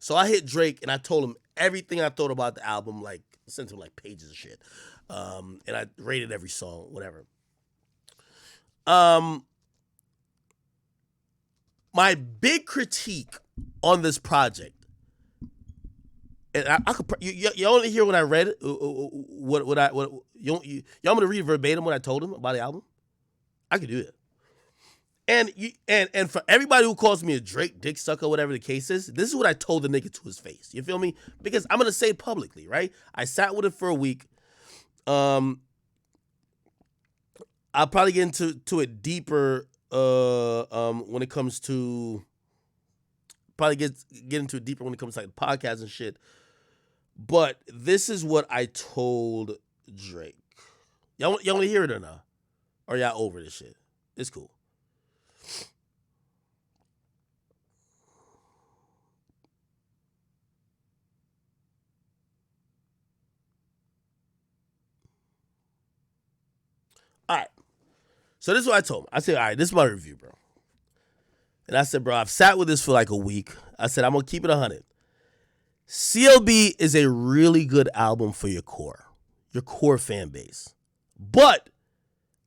So I hit Drake and I told him everything I thought about the album, like sent him like pages of shit. And I rated every song, whatever. Um, my big critique on this project, and I could you only hear what I read. What y'all want me to read verbatim what I told him about the album? I could do it. And for everybody who calls me a Drake dick sucker, whatever the case is, this is what I told the nigga to his face. You feel me? Because I'm gonna say it publicly, right? I sat with it for a week. I'll probably get into it deeper when it comes to probably get into it deeper when it comes to like podcasts and shit. But this is what I told Drake. Y'all want to hear it or not? Or y'all over this shit? It's cool. All right. So this is what I told him. I said, all right, this is my review, bro. And I said, bro, I've sat with this for like a week. I said, I'm going to keep it 100. CLB is a really good album for your core fan base. But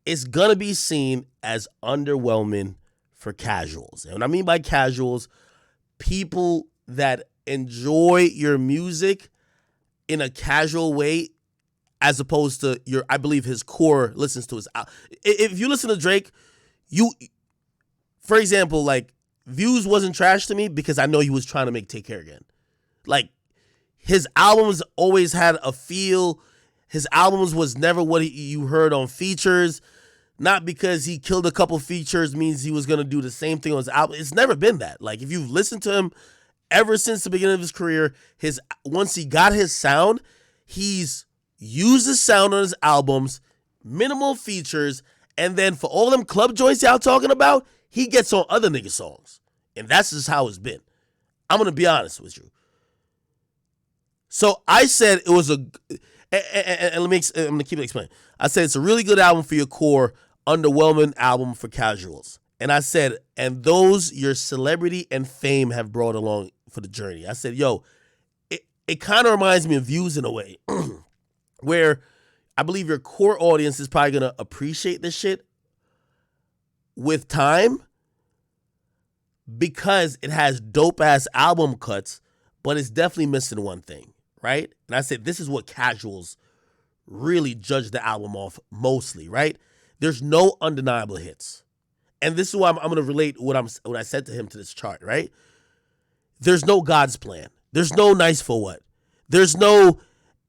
it's going to be seen as underwhelming for casuals. And what I mean by casuals, people that enjoy your music in a casual way, as opposed to I believe his core listens to his. If you listen to Drake, for example, like Views wasn't trash to me because I know he was trying to make Take Care Again. Like his albums always had a feel. His albums was never what you heard on features. Not because he killed a couple features means he was going to do the same thing on his album. It's never been that. Like if you've listened to him ever since the beginning of his career, once he got his sound, he's used his sound on his albums, minimal features, and then for all them club joints y'all talking about, he gets on other nigga songs. And that's just how it's been. I'm going to be honest with you. So I said it was I'm going to keep it explaining. I said it's a really good album for your core, underwhelming album for casuals. And I said, and those your celebrity and fame have brought along for the journey. I said, yo, it kind of reminds me of Views in a way. Where I believe your core audience is probably going to appreciate this shit with time because it has dope-ass album cuts, but it's definitely missing one thing, right? And I said this is what casuals really judge the album off mostly, right? There's no undeniable hits. And this is why I'm going to relate what I said to him to this chart, right? There's no God's Plan. There's no Nice for What. There's no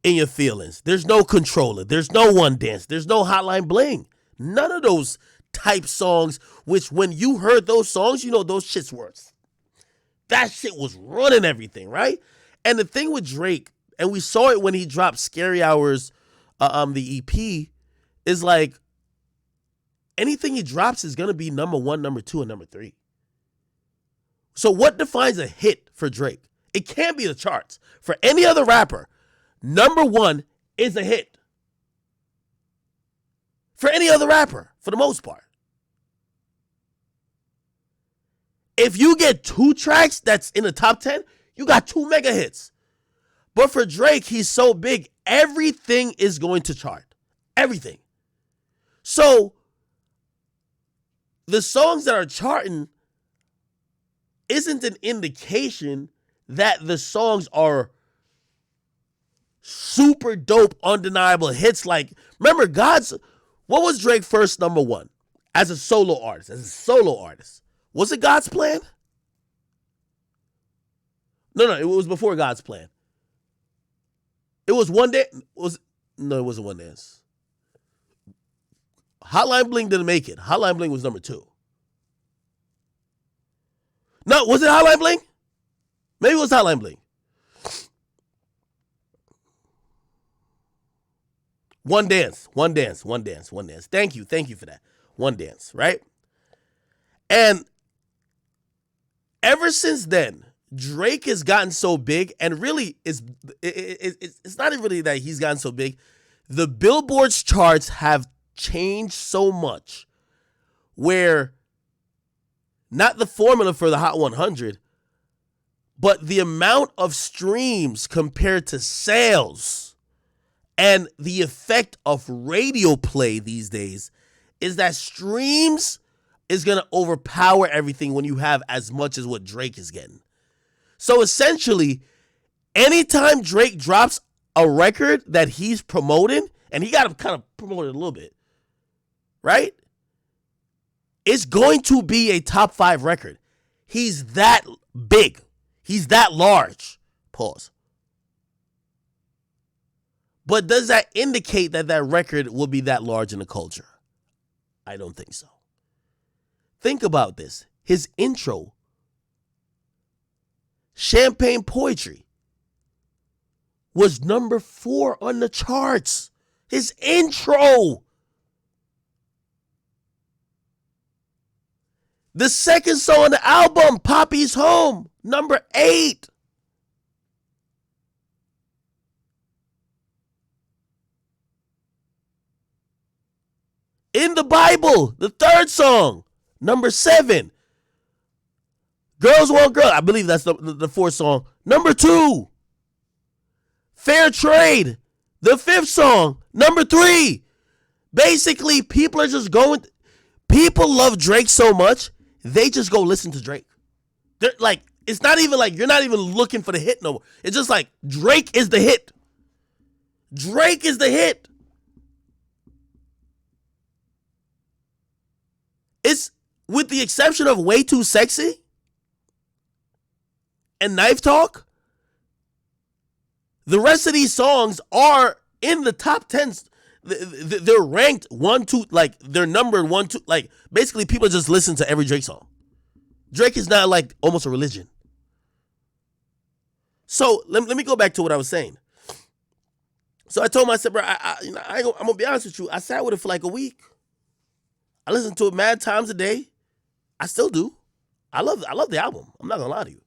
In Your Feelings. There's no Controller. There's no One Dance. There's no Hotline Bling. None of those type songs, which when you heard those songs, you know those shits were. That shit was running everything, right? And the thing with Drake, and we saw it when he dropped Scary Hours, the EP, is like anything he drops is going to be number 1, number 2, and number 3. So what defines a hit for Drake? It can't be the charts. For any other rapper, number 1 is a hit. For any other rapper, for the most part. If you get 2 tracks that's in the top 10, you got 2 mega hits. But for Drake, he's so big, everything is going to chart. Everything. So, the songs that are charting isn't an indication that the songs are super dope, undeniable hits. Like, remember, what was Drake first number 1 as a solo artist? Was it God's Plan? No, it was before God's Plan. It was One Dance. No, it wasn't One Dance. Hotline Bling didn't make it. Hotline Bling was number 2. No, was it Hotline Bling? Maybe it was Hotline Bling. One Dance. Thank you for that. One Dance, right? And ever since then, Drake has gotten so big, and really, it's not even really that he's gotten so big. The Billboard's charts have changed so much where not the formula for the Hot 100, But the amount of streams compared to sales and the effect of radio play these days is that streams is going to overpower everything when you have as much as what Drake is getting. So essentially, anytime Drake drops a record that he's promoting, and he got to kind of promote it a little bit, right? It's going to be a top 5 record. He's that big. He's that large. Pause. But does that indicate that that record will be that large in the culture? I don't think so. Think about this. His intro, Champagne Poetry, was number 4 on the charts. His intro. The second song on the album, Poppy's Home, number 8. In the Bible, the third song, number 7. Girls Want Girl, I believe that's the fourth song, number 2. Fair Trade, the 5th song, number 3. Basically, people are just going, people love Drake so much, they just go listen to Drake. They're like, it's not even like, you're not even looking for the hit no more. It's just like, Drake is the hit. Drake is the hit. It's, with the exception of Way Too Sexy and Knife Talk, the rest of these songs are in the top 10. They're ranked 1, 2, like they're numbered 1, 2. Like basically, people just listen to every Drake song. Drake is not like almost a religion. So let me go back to what I was saying. So I told myself, bro, I'm gonna be honest with you. I sat with it for like a week. I listened to it mad times a day. I still do. I love the album. I'm not gonna lie to you.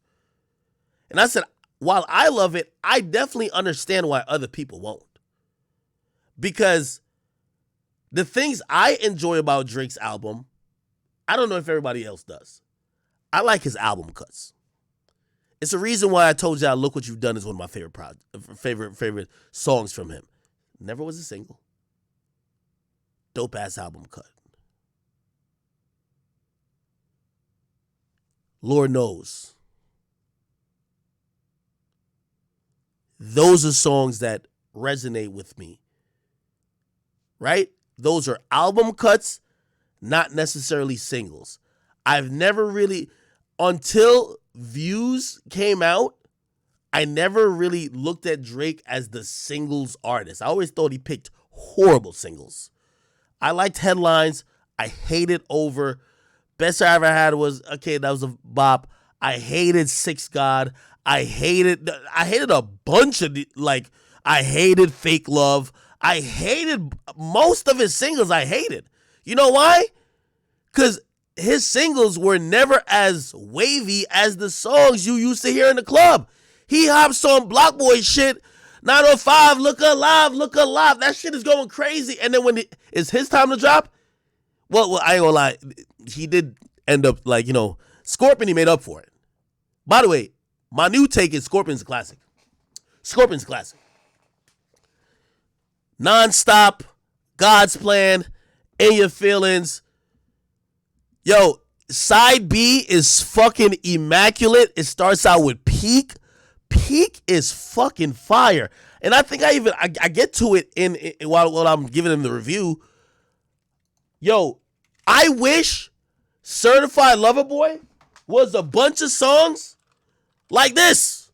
And I said, while I love it, I definitely understand why other people won't. Because the things I enjoy about Drake's album, I don't know if everybody else does. I like his album cuts. It's a reason why I told y'all Look What You've Done is one of my favorite songs from him. Never was a single. Dope ass album cut. Lord Knows. Those are songs that resonate with me. Right? Those are album cuts, not necessarily singles. I've never really, until Views came out, I never really looked at Drake as the singles artist. I always thought he picked horrible singles. I liked Headlines. I hated Over. Best I ever had was, okay, that was a bop. I hated Six God. I hated a bunch of, like, I hated Fake Love. I hated most of his singles. I hated. You know why? Because his singles were never as wavy as the songs you used to hear in the club. He hops on Block Boy shit. 905, look alive, look alive. That shit is going crazy. And then when it's his time to drop, well, I ain't gonna lie. He did end up, like, you know, Scorpion, he made up for it. By the way, my new take is Scorpion's a classic. Scorpion's a classic. Nonstop, God's Plan, In Your Feelings. Yo, side B is fucking immaculate. It starts out with Peak. Peak is fucking fire. And I think I get to it in while I'm giving him the review. Yo, I wish Certified Lover Boy was a bunch of songs like this.